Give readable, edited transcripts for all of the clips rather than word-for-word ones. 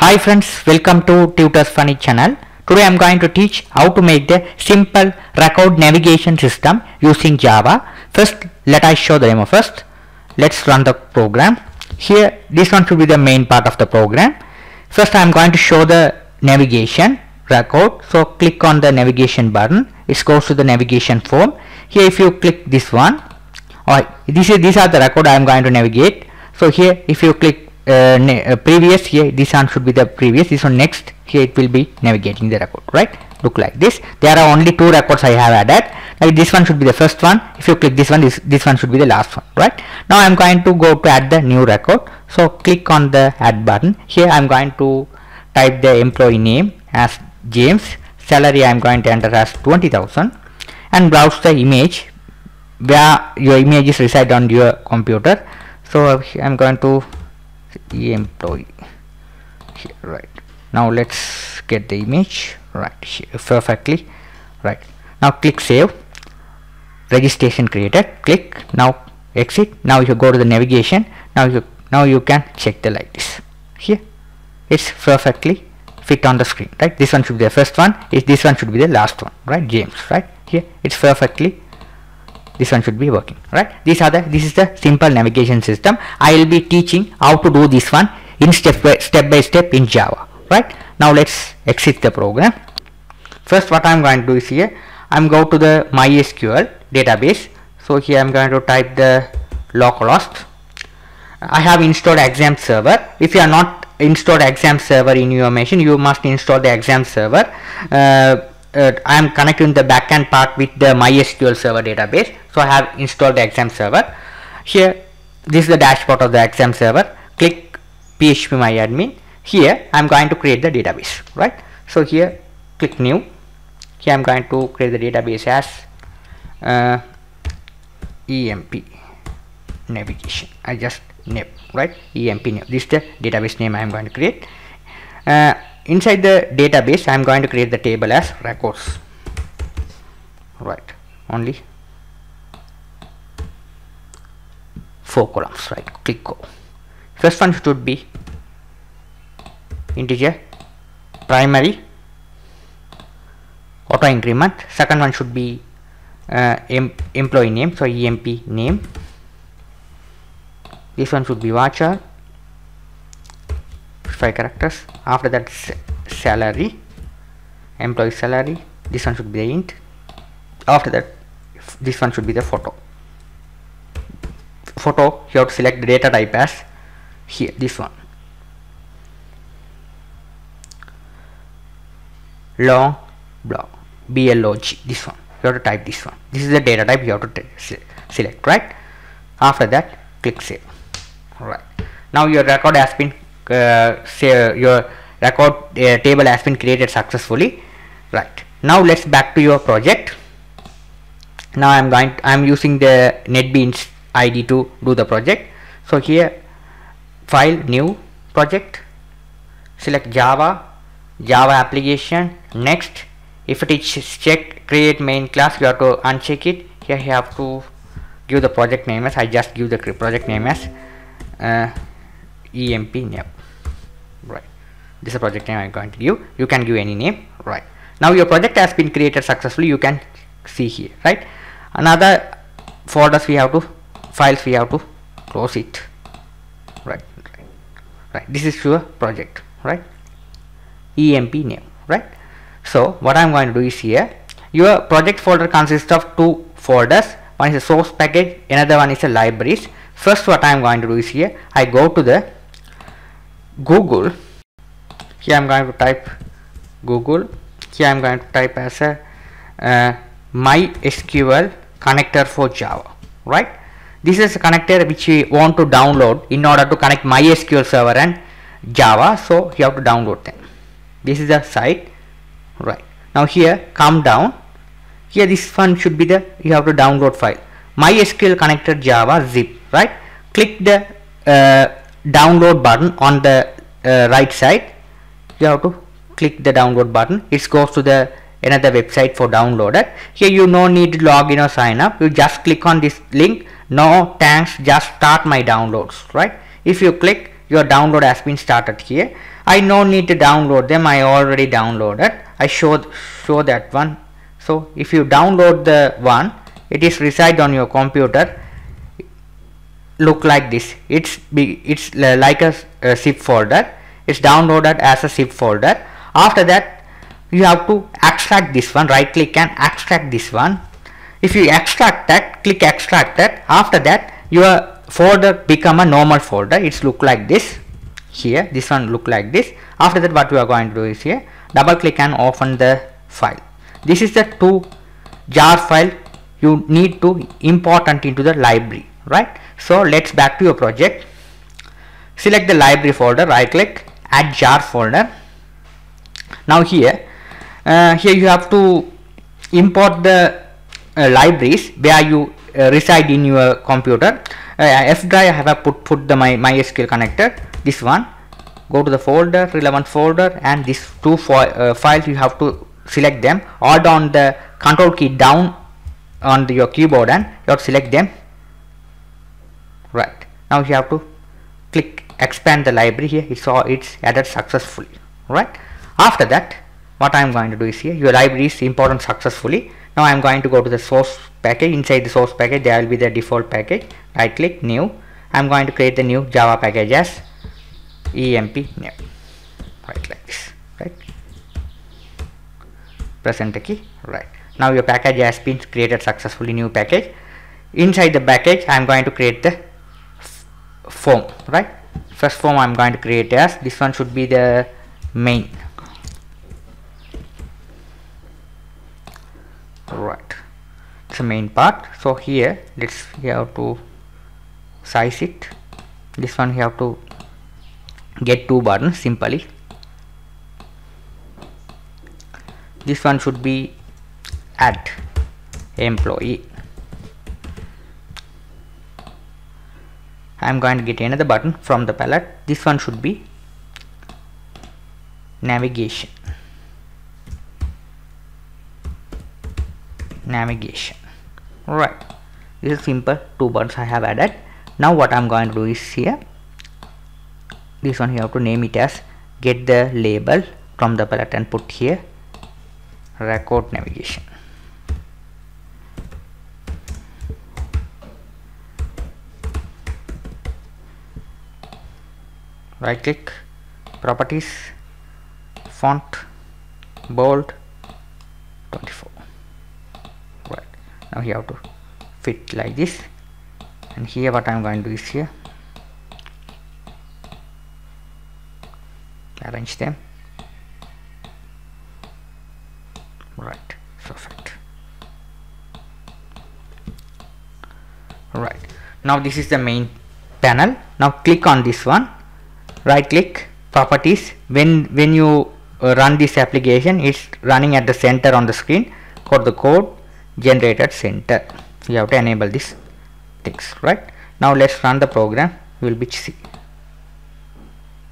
Hi friends, welcome to Tutors Funny channel. Today I am going to teach how to make the simple record navigation system using Java. First, let us show the demo first. Let's run the program. Here, this one should be the main part of the program. First, I am going to show the navigation record. So, click on the navigation button. It goes to the navigation form. Here, if you click this one, these are the record I am going to navigate. So, here, if you click previous, here this one should be the previous, this one next, here it will be navigating the record, right? Look like this. There are only two records I have added. Like this one should be the first one. If you click this one, this one should be the last one, right? Now I am going to go to add the new record. So click on the add button. Here I am going to type the employee name as James. Salary I am going to enter as 20,000 and browse the image where your images reside on your computer. So I am going to employee here, right? Now let's get the image right here perfectly, right? Now click save. Registration created. Click. Now exit. Now you go to the navigation. Now you can check the like this. Here it's perfectly fit on the screen, right? This one should be the first one. This one should be the last one, right? James, right? Here it's perfectly. This one should be working, right? This is the simple navigation system. I will be teaching how to do this one in step by step in Java, right? Now let's exit the program. First, what I am going to do is here I am go to the Mysql database. So here I am going to type the localhost. I have installed exam server. If you are not installed exam server in your machine, you must install the exam server. I am connecting the backend part with the MySQL server database. So I have installed the exam server. Here, this is the dashboard of the exam server. Click phpMyAdmin. Here, I am going to create the database, right? So here, click new. Here I am going to create the database as EMP navigation. I just name, right? EMP name. This is the database name I am going to create. Inside the database I am going to create the table as records, right? Only 4 columns, right? Click go. First one should be integer primary auto increment. Second one should be employee name, so EMP name. This one should be varchar 5 characters. After that, salary, employee salary. This one should be the int. After that, this one should be the photo. You have to select the data type as here, this one. Long block, blog, this one. You have to type this one. This is the data type you have to select, right? After that, click save. Right. Now your record has been your record table has been created successfully, right? Now let's back to your project. Now I am using the NetBeans ID to do the project. So here, file, new project, select Java application, next. If it is checked, create main class, you have to uncheck it. Here you have to give the project name as, I just give the project name as EMP name, right? This is a project name I am going to give. You can give any name, right? Now your project has been created successfully. You can see here, right? Another folders files we have to close it, right? This is your project, right? EMP name, right? So what I am going to do is here, your project folder consists of 2 folders. One is a source package, another one is a libraries. First, what I am going to do is here, I go to the Google. Here I am going to type Google. Here I am going to type as a MySQL connector for Java, right? This is a connector which we want to download in order to connect MySQL server and Java. So you have to download them. This is the site, right? Now here, come down. Here this one should be the, you have to download file. MySQL connector Java zip, right? Click the download button on the right side. You have to click the download button. It goes to the another website for downloaded. Here you no need to log in or sign up. You just click on this link. No thanks, just start my downloads, right? If you click, your download has been started here. I no need to download them, I already downloaded. I show that one. So if you download the one, it is reside on your computer, look like this. It's like a zip folder. It's downloaded as a zip folder. After that, you have to extract this one. Right click and extract this one. If you extract that, click extract that. After that, your folder become a normal folder. It's look like this. Here, this one look like this. After that, what we are going to do is here, double click and open the file. This is the two jar file you need to import into the library, right? So let's back to your project. Select the library folder, right click, add jar folder. Now here you have to import the libraries where you reside in your computer. F drive I have put the my MySQL connector, this one. Go to the folder, relevant folder, and these two files you have to select them. Hold on the control key down on your keyboard and you have to select them. Right, now you have to click expand the library. Here it's added successfully. Right, after that, what I am going to do is here, your library is imported successfully. Now I am going to go to the source package. Inside the source package there will be the default package. Right click, new. I am going to create the new Java package as emp new. Right, like this. Right, press enter key. Right, now your package has been created successfully, new package. Inside the package I am going to create the form. Right, first form I am going to create as this one should be the main. Right, it's the main part. So here you have to size it. This one you have to get two buttons simply. This one should be add employee. I am going to get another button from the palette. This one should be navigation. Right, this is simple, two buttons I have added. Now what I am going to do is here, this one you have to name it as, get the label from the palette and put here record navigation. Right click, properties, font, bold, 24. Right, now you have to fit like this, and here what I am going to do is here arrange them. Right, perfect. Right, now this is the main panel. Now click on this one, right click, properties. When you run this application, it's running at the center on the screen. Go to the code, generated center. You have to enable this things. Right, now let's run the program. You will be see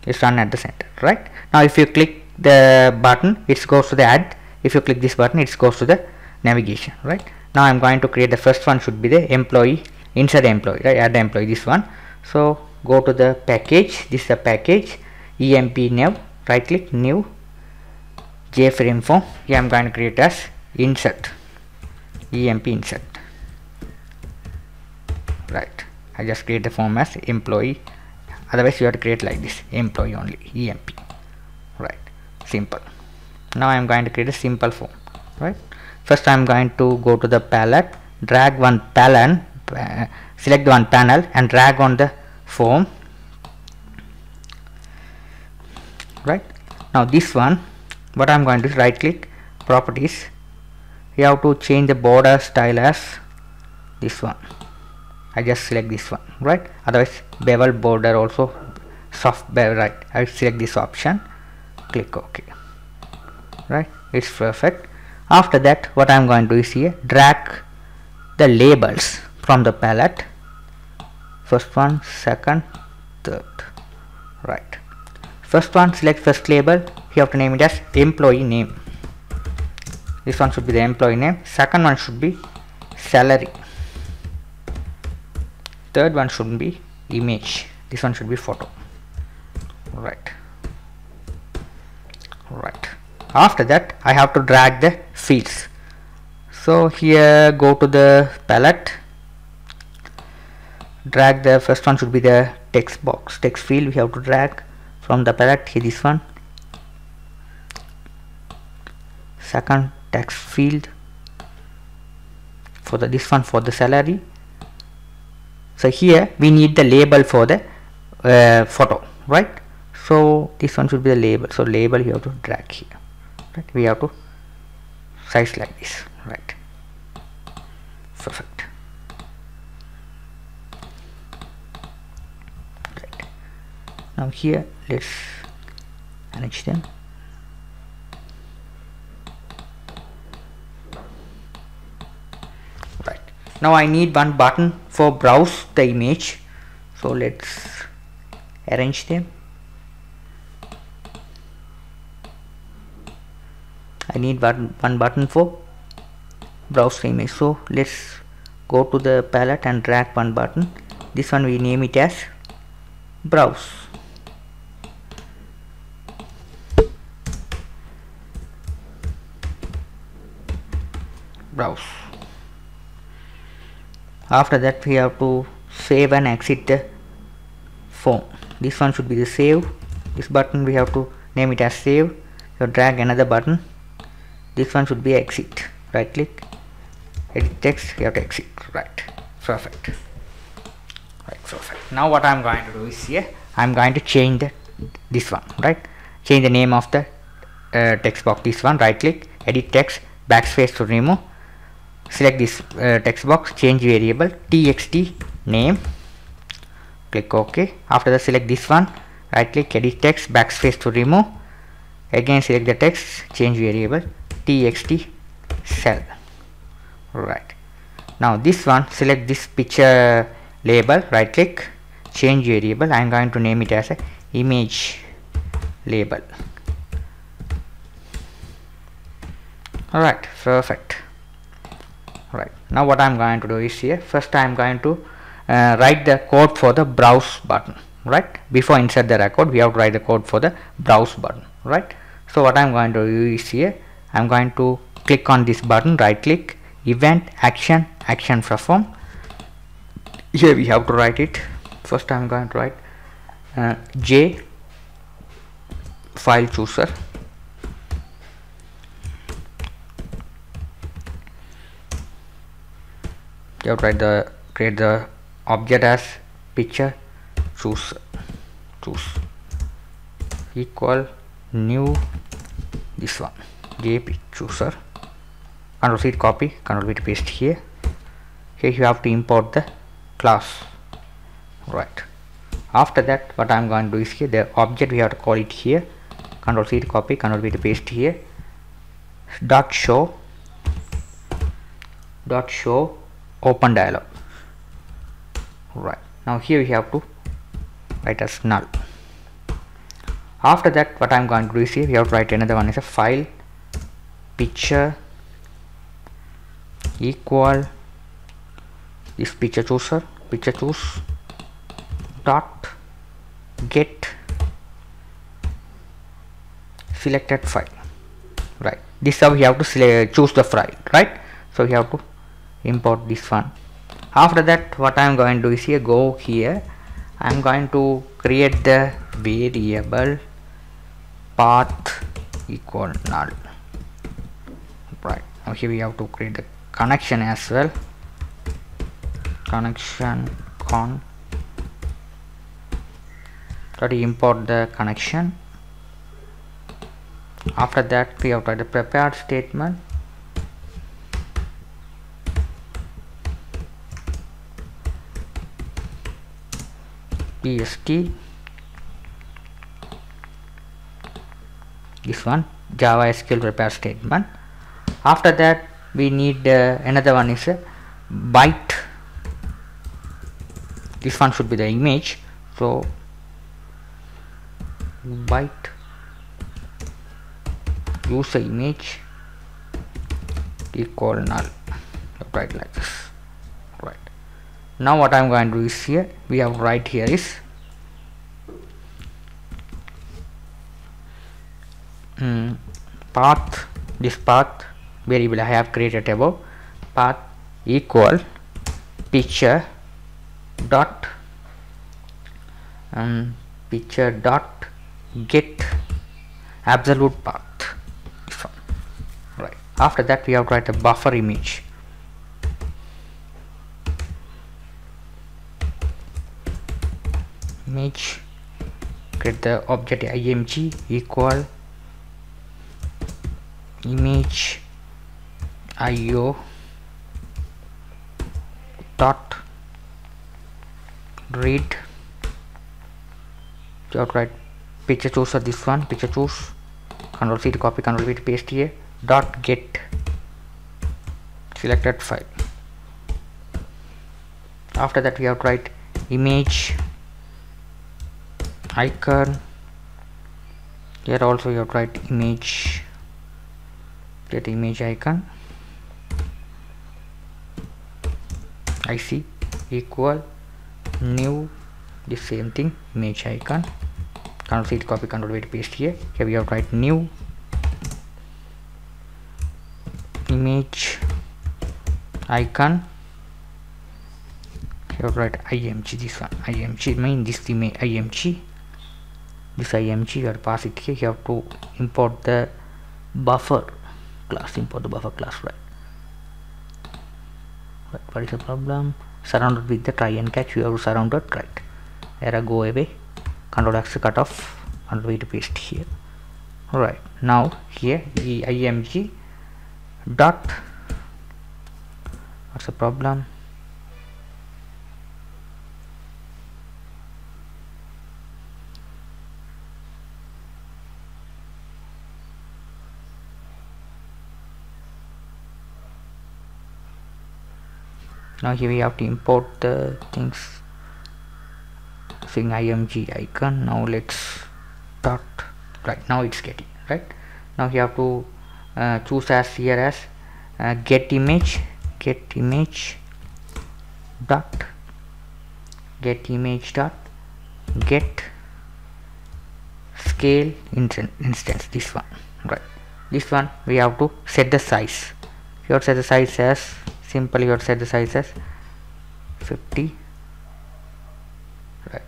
it's run at the center. Right, now if you click the button, it goes to the add. If you click this button, it goes to the navigation. Right, now I'm going to create the first one should be the employee, insert employee. Right, add employee, this one. So go to the package, this is the package emp nav, right click, new, jframe form. Here I'm going to create as insert, emp insert. Right, I just create the form as employee, otherwise you have to create like this, employee only, emp. Right, simple. Now I am going to create a simple form. Right, first I am going to go to the palette, drag one panel, select one panel and drag on the form. Right, now this one, what I am going to do, right click, properties. You have to change the border style as this one. I just select this one. Right, otherwise bevel border also soft bevel. Right, I select this option, click OK. Right, it's perfect. After that, what I am going to do is here, drag the labels from the palette, first one, second, third. Right, first one, select first label. You have to name it as employee name. This one should be the employee name. Second one should be salary. Third one should be image. This one should be photo. Right, Right. After that I have to drag the fields. So here, go to the palette, drag the first one should be the text box, text field. We have to drag from the palette here, this one. Second text field for the this one for the salary. So here we need the label for the photo, right? So this one should be the label. So label you have to drag here, right? We have to size like this, right? Perfect. Right. Now here let's manage them. Right. Now I need one button for browse the image. So let's arrange them. I need one button for browse the image. So let's go to the palette and drag one button. This one we name it as browse. Browse. After that we have to save and exit the form. This one should be the save. This button we have to name it as save. So drag another button. This one should be exit. Right click, edit text, you have to exit. Right. Perfect. Right. Perfect. Now what I'm going to do is here I'm going to change this one, right? Change the name of the text box. This one, right click, edit text, backspace to remove. Select this text box, change variable txt name, click OK. After that select this one, right click, edit text, backspace to remove. Again select the text, change variable txt cell. Right. Now this one, select this picture label, right click, change variable. I am going to name it as a image label. Alright, perfect. Right. Now what I am going to do is here, first I am going to write the code for the browse button, right? Before insert the record we have to write the code for the browse button, right? So what I am going to do is here I am going to click on this button, right click, event, action, action perform. Here we have to write it. First I am going to write J file chooser. You have to write create the object as picture choose equal new this one JP chooser. Control C copy, Control V to paste here. Here you have to import the class, right? After that what I am going to do is here the object we have to call it here. Control C to copy, Control V to paste here. Dot show open dialog. Right. Now here we have to write as null. After that what I am going to do is here we have to write another one is a file picture equal this picture choose dot get selected file, right? This is how we have to choose the file, right? So we have to import this one. After that what I am going to do is here go here I am going to create the variable path equal null, right? Now here we have to create the connection as well, connection con, try to import the connection. After that we have to write the prepared statement, PST, this one Java SQL prepare statement. After that we need another one is a byte. This one should be the image, so byte use the image equal null, right, like this. Right. Now what I am going to do is here we have write here is path, this path variable I have created above, path equal picture dot picture dot get absolute path. This one. Right. After that we have to write a buffer image. Create the object img equal image io dot read. You have to write picture chooser, this one, picture choose, Ctrl C to copy, Ctrl V to paste here, dot get selected file. After that we have to write image icon. Here also you have to write image, get image icon IC equal new, the same thing, image icon, Ctrl C to copy, Ctrl V to paste here. Here we have to write new image icon. You have to write img, this one, img mean this image img, this img you have to pass it here. You have to import the buffer class, import the buffer class, right? What is the problem? Surrounded with the try and catch, you have to surround it, right? Error go away, Ctrl X cut off, Ctrl V to paste here. Alright, now here the img dot, what's the problem? Now here we have to import the things using img icon. Now let's dot, right, now it's getting, right? Now you have to choose as here as get image dot get scale instance, this one, right? This one we have to set the size. You have to set the size as simple, you have to set the size as 50, right?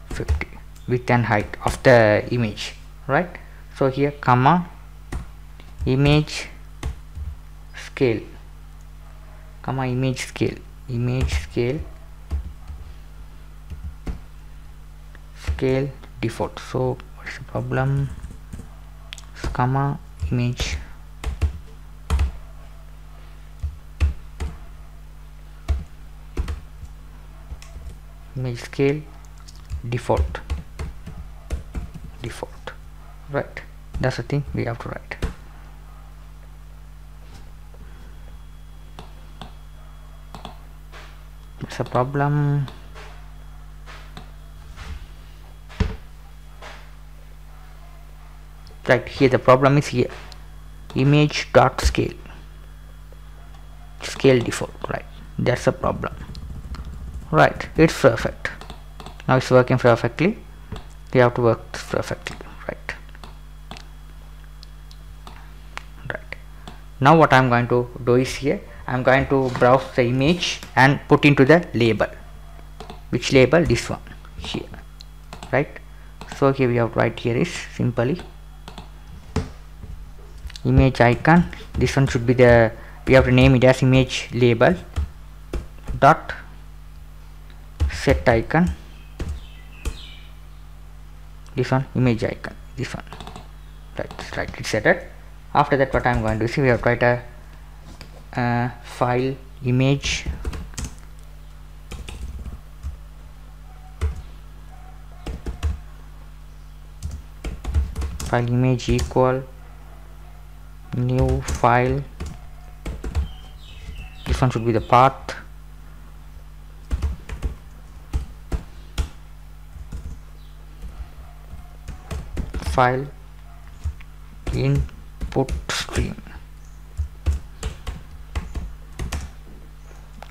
50 width and height of the image, right? So here comma image scale, comma image scale default. So what is the problem? Comma image scale default, right? That's the thing we have to write. It's a problem. Right, here the problem is here, image dot scale default, right? That's a problem, right? It's perfect. Now it's working perfectly. We have to work perfectly, right? Now what I'm going to do is here I'm going to browse the image and put into the label. Which label? This one here, right? So here we have to write here is simply image icon. This one should be the, we have to name it as image label dot set icon, this one image icon, this one, right? It's set it. After that what I'm going to see, we have to write a file image equal new file, this one should be the path, file input stream,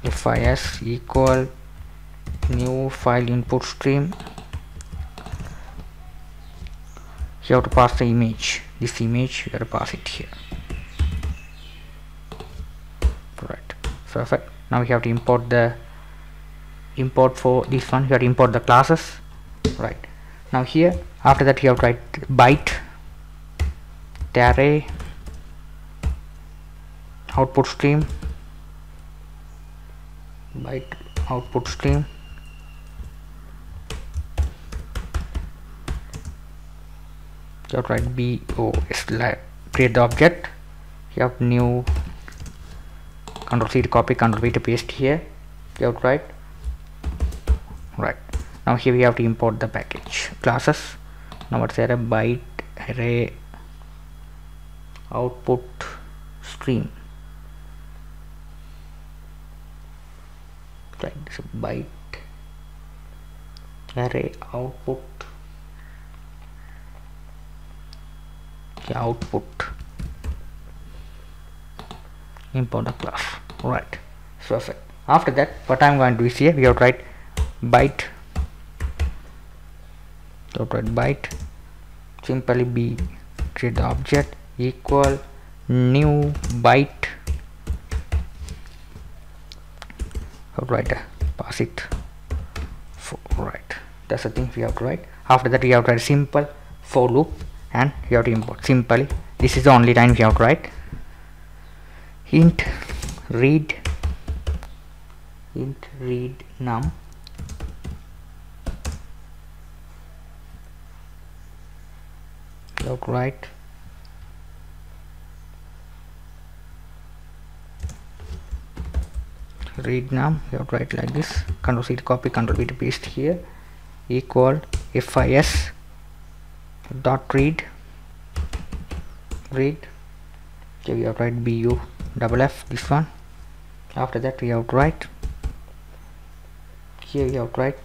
fis equal new file input stream. You have to pass the image, this image, we have to pass it here. Right, perfect. Now we have to import for this one. We have to import the classes. Right, now here after that you have to write byte the array output stream, byte output stream, you have to write BOS, create the object. You have new, Control C to copy, Control V to paste here. You have to write. Right, now here we have to import the package classes. Now what's array byte array output stream. Right, so byte array output import the class. Right, perfect. After that what I'm going to do is here we have to write byte, simply b create the object equal new byte, write pass it for. Right, that's the thing we have to write. After that we have to write simple for loop and you have to import simply. This is the only line we have to write. int read num you have to write read num, you have to write like this. Control C to copy, Control V to paste here, equal fis dot read. Okay, we have to write bu double f, this one. After that we have to write here, we have to write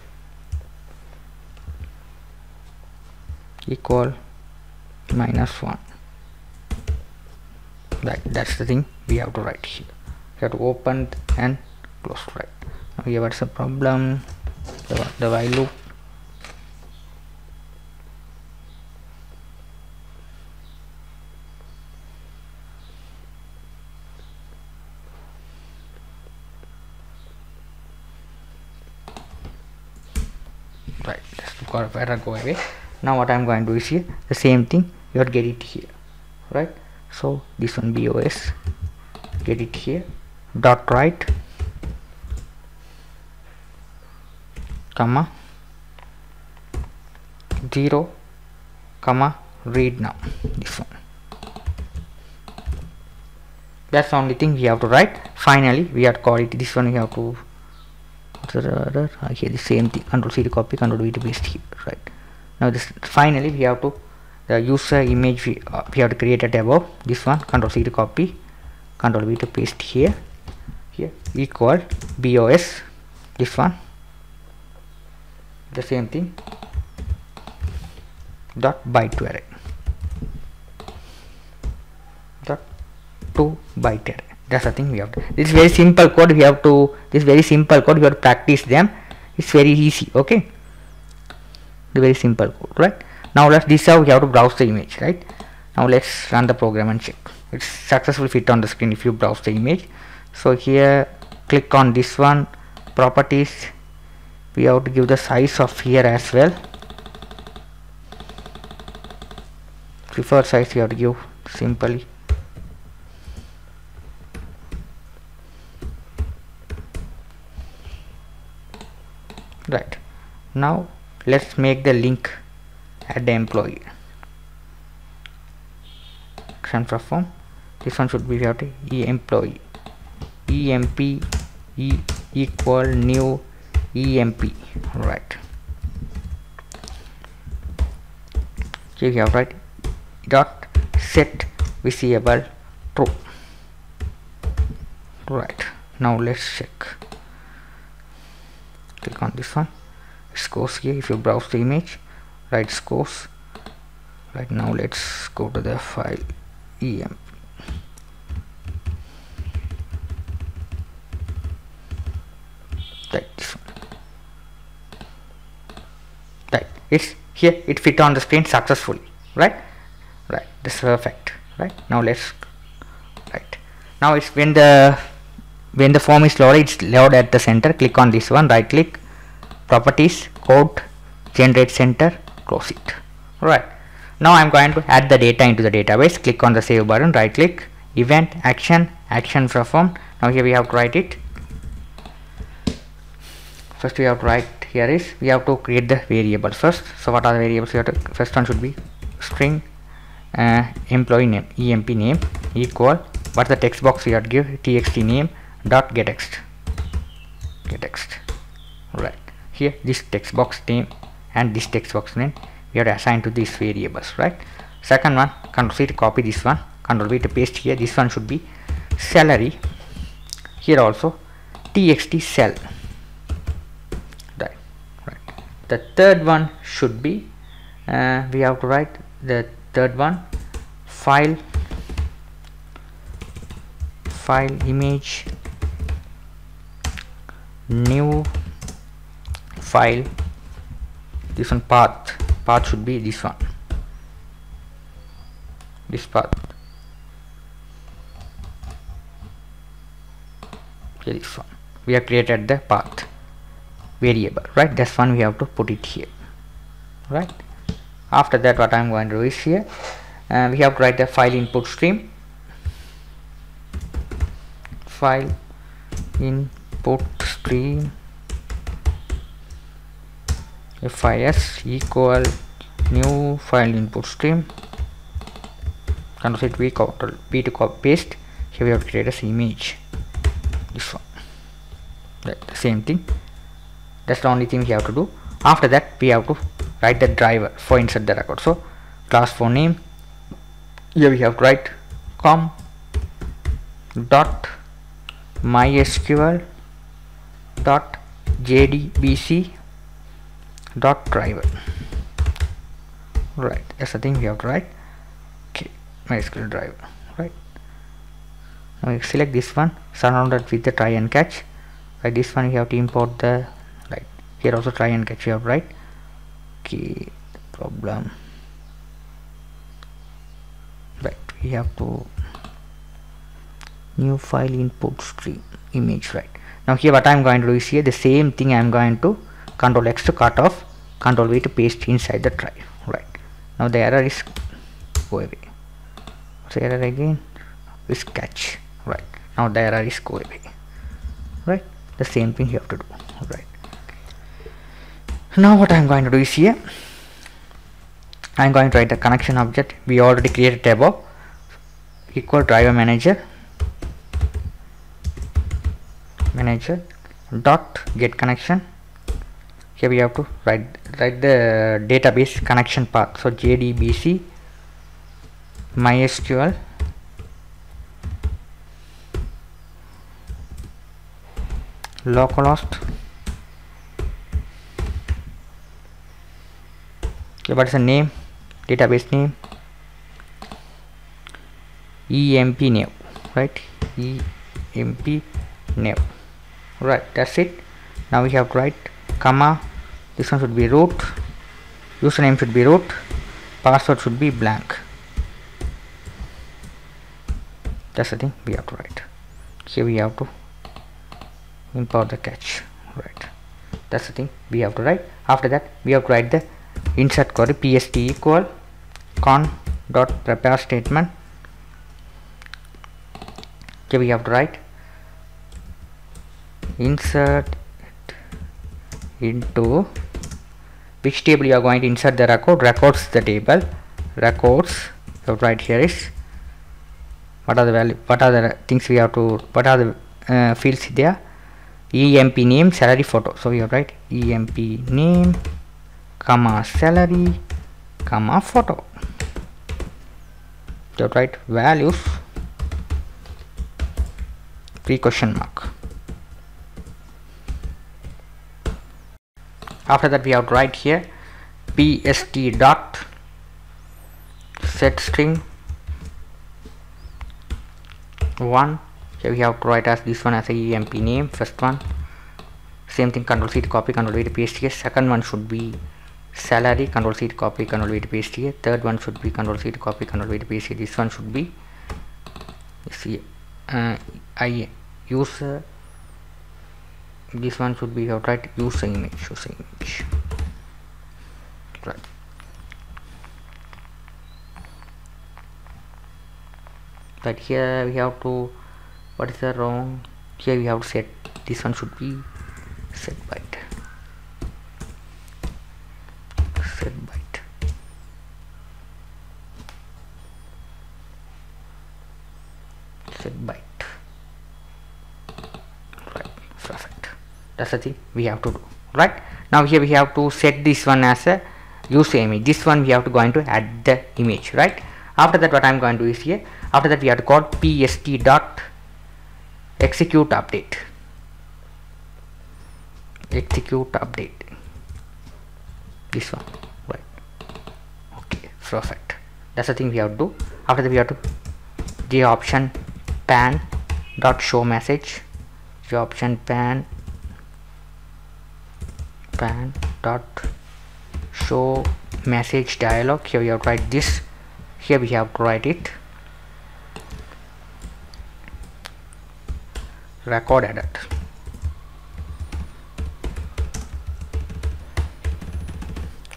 equal -1. That's the thing we have to write here. You have to open and close. Right, now here what's the problem, the while loop. Right, just error go away. Now what I'm going to do is here the same thing, you have to get it here. Right, so this one BOS, get it here, dot write comma 0 comma read now, this one. That's the only thing we have to write. Finally we have to call it, this one we have to here the same thing, Control C to copy, Control V to paste here. Right, now this finally we have to the user image we have to create it above, this one. Control C to copy, Control V to paste here equal BOS, this one, the same thing, dot byte to array, dot to byte array. That's the thing we have to. This is very simple code. We have to practice them. It's very easy. Okay, the very simple code. Right, now this is how we have to browse the image. Right, now let's run the program and check it's successfully fit on the screen if you browse the image. So here click on this one, properties. We have to give the size of here as well. Preferred size we have to give simply. Right, now let's make the link add the employee action perform. This one should be, we have to employee emp equal new emp. Right, here we have right dot set visible true. Right, now let's check. Click on this one, scores here. If you browse the image, right, scores. Right, now let's go to the file emp. Right, this one. Right, it's here, it fit on the screen successfully. Right, right? This is perfect, right? Now let's, right, now it's when the form is loaded, it's loaded at the center. Click on this one, right click, properties, code, generate center, close it. Right, now I'm going to add the data into the database. Click on the save button, right click, event, action performed. Now here we have to write it. First we have to write, here is, we have to create the variables first. So what are the variables? We have to, first one should be string employee name, emp name, equal, what's the text box we have to give, txt name dot gettext. Right, here this text box name and this text box name we have to assign to these variables, right? Second one, Ctrl C to copy this one, Ctrl V to paste here. This one should be salary, here also txt cell. Right, the third one should be we have to write the third one, file image, new file, this one path should be this one, this path, here this one, we have created the path variable, right? That's one we have to put it here, right? After that, what I'm going to do is here we have to write the file input stream, file input stream fis equal new file input stream, Ctrl C V, Ctrl P to copy paste. Here we have to create as image, this one, right? The same thing, that's the only thing we have to do. After that we have to write the driver for insert the record. So class for name, here we have to write com dot mysql dot jdbc dot driver, right? That's the thing we have to write. Okay, mysql driver, right? Now we select this one, surrounded with the try and catch, right? This one we have to import the, right, here also try and catch we have to write. Okay, problem, right? We have to new file input stream image, right? Now here what I'm going to do is here the same thing I'm going to Ctrl X to cut off, Ctrl V to paste inside the try, right? Now the error is go away. So error again is catch, right? Now the error is go away, right? The same thing you have to do, right? Now what I'm going to do is here I'm going to write the connection object we already created above, equal driver manager dot get connection. Here we have to write the database connection path. So jdbc mysql localhost, what is the name, database name, emp name, right? Emp name, right? That's it. Now we have to write comma, this one should be root, username should be root, password should be blank. That's the thing we have to write. Here we have to import the catch, right? That's the thing we have to write. After that we have to write the insert query, pst equal con dot prepare statement. Here we have to write insert into which table you are going to insert the record, records the table, records. So right here is what are the value, what are the things we have to, what are the fields there, emp name, salary, photo. So we have to write emp name comma salary comma photo. You have to write values pre question mark. After that we have to write here pst dot set string 1. Here we have to write as this one as a emp name, first one. Same thing, Ctrl C to copy, Ctrl V to paste here. Second one should be salary, control C to copy, control V to paste here. Third one should be control C to copy, control V to paste here. This one should be, see, I use this one should be outright use image, right. But here we have to, what is the wrong, here we have to set, this one should be set byte, set byte, set byte, right, perfect. That's the thing we have to do, right. Now here we have to set this one as a use image, this one we have to going to add the image, right. After that, what I'm going to do is here, after that we have to call pst dot execute update, this one, right. Okay, perfect. That's the thing we have to do. After that we have to j option pan dot show message, j option pan dot show message dialog. Here we have to write this, here we have to write it record added,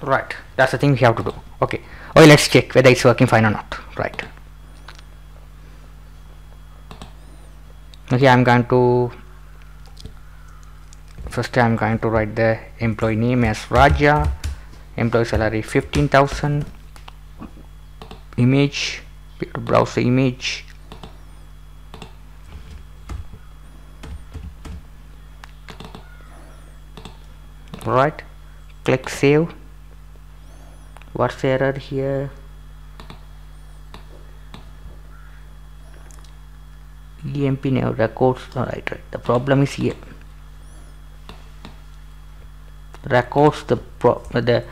right. That's the thing we have to do. Okay, let's check whether it's working fine or not, right. Okay, I'm going to write the employee name as Raja, employee salary 15,000, image, we have to browse the image, right. Click save. What's the error here? emp name records, right. The problem is here, records, the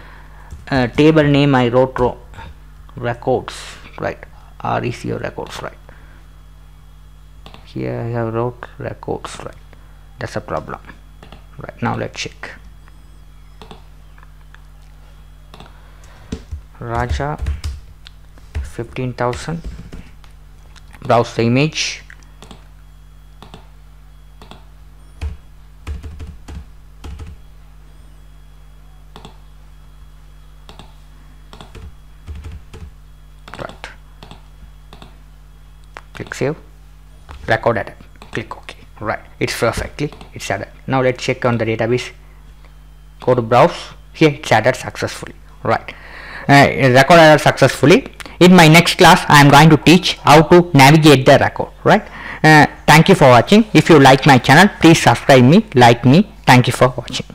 table name I wrote wrong, records, right, rec records, right. Here I have wrote records, right. That's a problem, right. Now let's check. Raja 15,000, browse the image, right. Click save, record added, click OK, right. It's perfectly, it's added. Now let's check on the database, go to browse, here it's added successfully, right. Record added successfully. In my next class I am going to teach how to navigate the record, right. Thank you for watching. If you like my channel, please subscribe me, like me. Thank you for watching.